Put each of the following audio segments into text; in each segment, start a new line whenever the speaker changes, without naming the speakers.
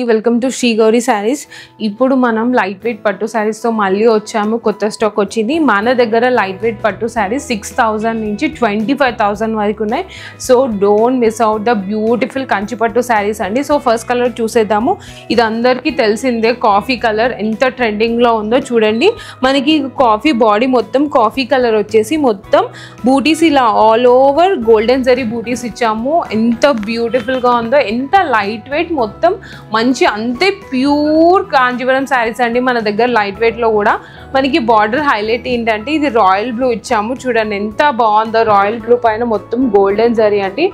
Welcome to Shri Gauri Sarees. ఇప్పుడు మనం light weight పట్టు సారీస్తో మళ్ళీ వచ్చాము. కొత్త స్టాక్ వచ్చింది మన దగ్గర. లైట్ వెయిట్ పట్టు సారీస్ 6,000 నుంచి 25,000 వరకు ఉన్నాయి. So don't miss out the beautiful Kanchi పట్టు సారీస్ అండి. సో ఫస్ట్ కలర్ చూసేద్దాము. ఇది అందరికీ తెలిసిందే, కాఫీ కలర్ ఎంత ట్రెండింగ్లో ఉందో చూడండి. మనకి కాఫీ బాడీ మొత్తం కాఫీ కలర్ వచ్చేసి మొత్తం బూటీస్ ఇలా ఆల్ ఓవర్ గోల్డెన్ జరీ బూటీస్ ఇచ్చాము. ఎంత బ్యూటిఫుల్గా ఉందో, ఎంత లైట్ వెయిట్, మొత్తం మంచి అంతే ప్యూర్ కాంజీవరం శారీస్ అండి మన దగ్గర. లైట్ వెయిట్లో కూడా మనకి బార్డర్ హైలైట్ ఏంటంటే ఇది రాయల్ బ్లూ ఇచ్చాము. చూడండి ఎంత బాగుందో, రాయల్ బ్లూ పైన మొత్తం గోల్డెన్ జరీ అండి.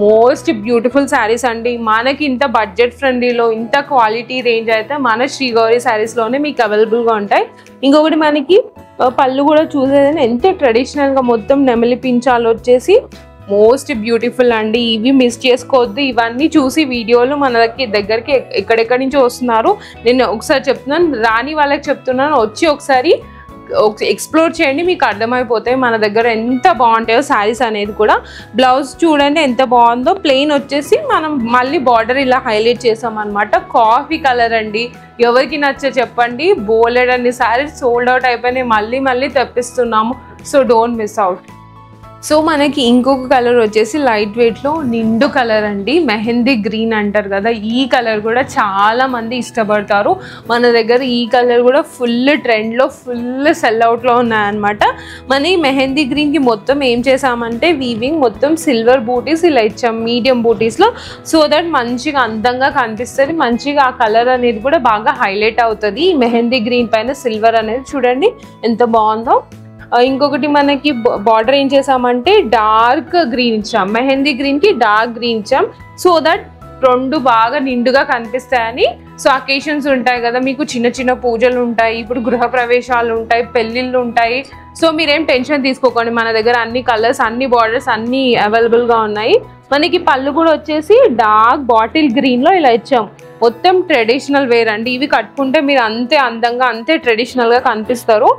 మోస్ట్ బ్యూటిఫుల్ శారీస్ అండి. మనకి ఇంత బడ్జెట్ ఫ్రెండ్లీలో ఇంత క్వాలిటీ రేంజ్ అయితే మన శ్రీ గౌరీ శారీస్లోనే మీకు అవైలబుల్గా ఉంటాయి. ఇంకొకటి మనకి పళ్ళు కూడా చూసేదని ఎంత ట్రెడిషనల్గా మొత్తం నెమలి పించాలు వచ్చేసి మోస్ట్ బ్యూటిఫుల్ అండి. ఇవి మిస్ చేసుకోవద్దు. ఇవన్నీ చూసి వీడియోలు మన దగ్గరికి ఎక్కడెక్కడి నుంచి వస్తున్నారు. నేను ఒకసారి చెప్తున్నాను, రాని వాళ్ళకి చెప్తున్నాను, వచ్చి ఒకసారి ఎక్స్ప్లోర్ చేయండి, మీకు అర్థమైపోతాయి మన దగ్గర ఎంత బాగుంటాయో శారీస్ అనేది కూడా. బ్లౌజ్ చూడండి ఎంత బాగుందో. ప్లెయిన్ వచ్చేసి మనం మళ్ళీ బార్డర్ ఇలా హైలైట్ చేసాం అనమాట. కాఫీ కలర్ అండి. ఎవరికి నచ్చో చెప్పండి. బోలెడ్ అన్ని శారీస్ సోల్డ్ అవుట్ అయిపోయినాయి. మళ్ళీ తెప్పిస్తున్నాము. So don't miss out. So మనకి ఇంకొక కలర్ వచ్చేసి లైట్ వెయిట్లో నిండు కలర్ అండి. మెహందీ గ్రీన్ అంటారు కదా, ఈ కలర్ కూడా చాలా మంది ఇష్టపడతారు. మన దగ్గర ఈ కలర్ కూడా ఫుల్ ట్రెండ్లో, ఫుల్ సెల్ అవుట్లో ఉన్నాయన్నమాట. మన ఈ మెహందీ గ్రీన్కి మొత్తం ఏం చేసామంటే వీవింగ్ మొత్తం సిల్వర్ బూటీస్ ఇలా ఇచ్చాం మీడియం బూటీస్లో. సో దట్ మంచిగా అందంగా కనిపిస్తుంది. మంచిగా ఆ కలర్ అనేది కూడా బాగా హైలైట్ అవుతుంది. ఈ మెహందీ గ్రీన్ పైన సిల్వర్ అనేది చూడండి ఎంత బాగుందో. ఇంకొకటి మనకి బార్డర్ ఏం చేసామంటే డార్క్ గ్రీన్ ఇచ్చాం. మెహందీ గ్రీన్కి డార్క్ గ్రీన్ ఇచ్చాం. సో దట్ రెండు బాగా నిండుగా కనిపిస్తాయని. సో అకేషన్స్ ఉంటాయి కదా, మీకు చిన్న పూజలు ఉంటాయి, ఇప్పుడు గృహప్రవేశాలు ఉంటాయి, పెళ్ళిళ్ళు ఉంటాయి. సో మీరేం టెన్షన్ తీసుకోకండి, మన దగ్గర అన్ని కలర్స్, అన్ని బార్డర్స్ అన్నీ అవైలబుల్గా ఉన్నాయి. మనకి పళ్ళు కూడా వచ్చేసి డార్క్ బాటిల్ గ్రీన్లో ఇలా ఇచ్చాం. మొత్తం ట్రెడిషనల్ వేర్ అండి. ఇవి కట్టుకుంటే మీరు అంతే అందంగా, అంతే ట్రెడిషనల్గా కనిపిస్తారు.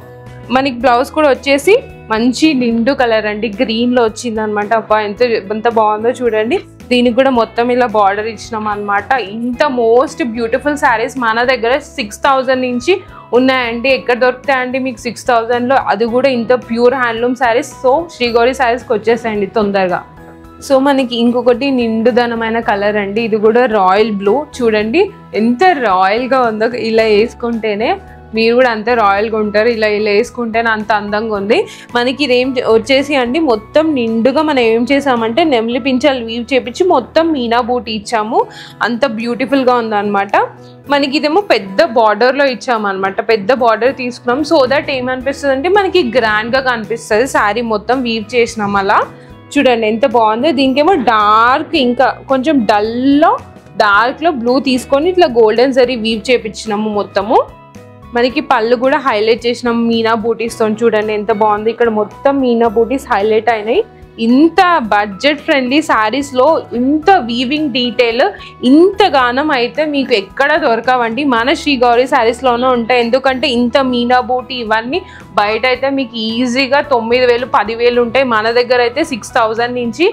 మనకి బ్లౌజ్ కూడా వచ్చేసి మంచి నిండు కలర్ అండి, గ్రీన్లో వచ్చింది అనమాట. అబ్బా ఎంత బాగుందో చూడండి. దీనికి కూడా మొత్తం ఇలా బార్డర్ ఇచ్చినాం అనమాట. ఇంత మోస్ట్ బ్యూటిఫుల్ శారీస్ మన దగ్గర 6,000 నుంచి ఉన్నాయండి. ఎక్కడ దొరుకుతాయండి మీకు 6,000లో? అది కూడా ఇంత pure handloom sarees. So Shri Gauri శారీస్కి వచ్చేసాయండి తొందరగా. సో మనకి ఇంకొకటి నిండుదనమైన కలర్ అండి. ఇది కూడా రాయల్ బ్లూ. చూడండి ఎంత రాయల్గా ఉందో. ఇలా వేసుకుంటేనే మీరు కూడా అంతే రాయల్గా ఉంటారు. ఇలా వేసుకుంటేనే అంత అందంగా ఉంది. మనకి ఇదేం వచ్చేసి అండి మొత్తం నిండుగా మనం ఏం చేసామంటే నెమలి పించాలు వీవ్ చేపించి మొత్తం మీనా బూటీ ఇచ్చాము. అంత బ్యూటిఫుల్గా ఉందన్నమాట. మనకి ఇదేమో పెద్ద బార్డర్లో ఇచ్చామన్నమాట. పెద్ద బార్డర్ తీసుకున్నాం. సో దట్ ఏమనిపిస్తుంది అంటే మనకి గ్రాండ్గా కనిపిస్తుంది. శారీ మొత్తం వీవ్ చేసినాం అలా. చూడండి ఎంత బాగుందో. దీనికేమో డార్క్, ఇంకా కొంచెం డార్క్లో బ్లూ తీసుకొని ఇట్లా గోల్డెన్ జరీ వీవ్ చేపించినాము మొత్తము. మనకి పళ్ళు కూడా హైలైట్ చేసినాం మీనా బూటీస్తో. చూడండి ఎంత బాగుంది. ఇక్కడ మొత్తం మీనా బూటీస్ హైలైట్ అయినాయి. ఇంత బడ్జెట్ ఫ్రెండ్లీ శారీస్లో ఇంత వీవింగ్ డీటెయిల్ ఇంతగానం అయితే మీకు ఎక్కడ దొరకవండి. మన శ్రీ గౌరీ శారీస్లోనే ఉంటాయి. ఎందుకంటే ఇంత మీనా బూటీ ఇవన్నీ బయట అయితే మీకు ఈజీగా 9,000, 10,000 ఉంటాయి. మన దగ్గర అయితే 6,000 నుంచి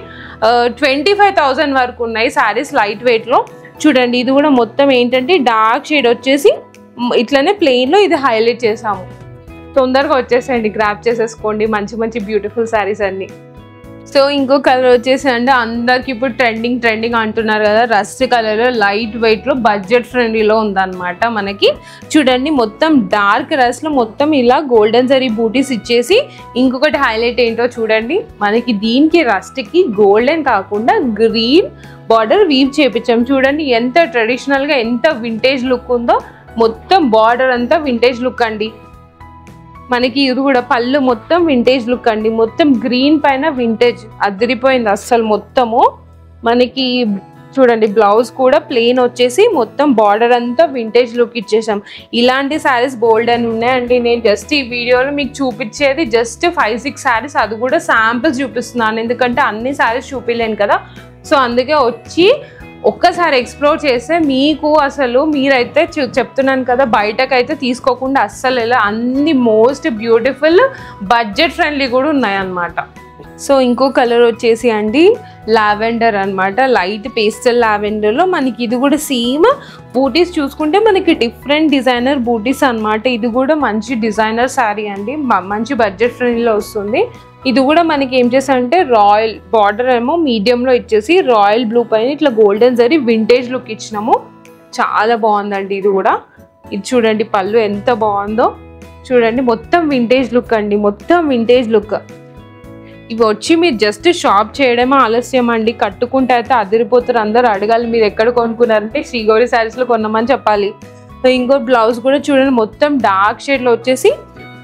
25,000 వరకు ఉన్నాయి శారీస్ లైట్ వెయిట్లో. చూడండి ఇది కూడా మొత్తం ఏంటంటే డార్క్ షేడ్ వచ్చేసి ఇట్లనే ప్లెయిన్లో ఇది హైలైట్ చేసాము. తొందరగా వచ్చేసేయండి, గ్రాప్ చేసేసుకోండి మంచి బ్యూటిఫుల్ శారీస్ అన్నీ. సో ఇంకో కలర్ వచ్చేసి అంటే అందరికి ఇప్పుడు ట్రెండింగ్ అంటున్నారు కదా, రస్ట్ కలర్ లైట్ వెయిట్లో బడ్జెట్ ఫ్రెండ్లీలో ఉందన్నమాట. మనకి చూడండి మొత్తం డార్క్ రస్ట్లో మొత్తం ఇలా గోల్డెన్ జరీ బూటీస్ ఇచ్చేసి ఇంకొకటి హైలైట్ ఏంటో చూడండి. మనకి దీనికి రస్ట్కి గోల్డెన్ కాకుండా గ్రీన్ బార్డర్ వీవ్ చేపించాం. చూడండి ఎంత ట్రెడిషనల్గా, ఎంత వింటేజ్ లుక్ ఉందో. మొత్తం బార్డర్ అంతా వింటేజ్ లుక్ అండి. మనకి ఇది కూడా పళ్ళు మొత్తం వింటేజ్ లుక్ అండి. మొత్తం గ్రీన్ పైన వింటేజ్ అదిరిపోయింది అస్సలు మొత్తము. మనకి చూడండి బ్లౌజ్ కూడా ప్లెయిన్ వచ్చేసి మొత్తం బార్డర్ అంతా వింటేజ్ లుక్ ఇచ్చేసాం. ఇలాంటి శారీస్ బోల్డ్ అని ఉన్నాయండి. నేను జస్ట్ ఈ వీడియోలో మీకు చూపించేది జస్ట్ 5-6 శారీస్, అది కూడా శాంపిల్స్ చూపిస్తున్నాను. ఎందుకంటే అన్ని శారీస్ చూపించలేను కదా. సో అందుకే వచ్చి ఒక్కసారి ఎక్స్ప్లోర్ చేస్తే మీకు అసలు మీరైతే చెప్తున్నాను కదా, బయటకైతే తీసుకోకుండా అస్సలు ఇలా అన్ని మోస్ట్ బ్యూటిఫుల్ బడ్జెట్ ఫ్రెండ్లీ కూడా ఉన్నాయన్నమాట. సో ఇంకో కలర్ వచ్చేసి అండి లావెండర్ అనమాట, లైట్ పేస్టల్ లావెండర్లో మనకి ఇది కూడా సేమ్ బూటీస్ చూసుకుంటే మనకి డిఫరెంట్ డిజైనర్ బూటీస్ అనమాట. ఇది కూడా మంచి డిజైనర్ శారీ అండి, మంచి బడ్జెట్ ఫ్రెండ్లీలో వస్తుంది. ఇది కూడా మనకి ఏం చేసామంటే రాయల్ బార్డర్ ఏమో మీడియంలో ఇచ్చేసి రాయల్ బ్లూ పైన ఇట్లా గోల్డెన్ జరీ వింటేజ్ లుక్ ఇచ్చినాము. చాలా బాగుందండి ఇది కూడా. ఇది చూడండి పళ్ళు ఎంత బాగుందో చూడండి, మొత్తం వింటేజ్ లుక్ అండి, మొత్తం వింటేజ్ లుక్. ఇవి వచ్చి మీరు జస్ట్ షాప్ చేయడమే ఆలస్యం అండి, కట్టుకుంటే అయితే అదిరిపోతారు. అందరూ అడగాలి మీరు ఎక్కడ కొనుక్కున్నారంటే శ్రీ గౌరీ శారీస్లో కొన్నామని చెప్పాలి. ఇంకో బ్లౌజ్ కూడా చూడండి మొత్తం డార్క్ షేడ్లో వచ్చేసి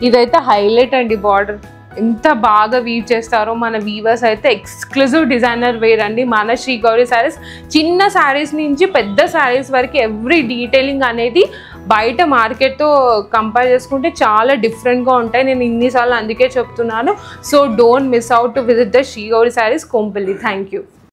ఇదైతే హైలైట్ అండి. బార్డర్ ఎంత బాగా వీవ్ చేస్తారో మన వీవర్స్ అయితే. ఎక్స్క్లూజివ్ డిజైనర్ వేర్ అండి మన శ్రీ గౌరీ శారీస్. చిన్న శారీస్ నుంచి పెద్ద శారీస్ వరకు ఎవ్రీ డీటెయిలింగ్ అనేది బయట మార్కెట్తో కంపేర్ చేసుకుంటే చాలా డిఫరెంట్గా ఉంటాయి. నేను ఇన్నిసార్లు అందుకే చెప్తున్నాను. So don't miss out to visit the Shri Gauri Sarees, Kompally. Thank you.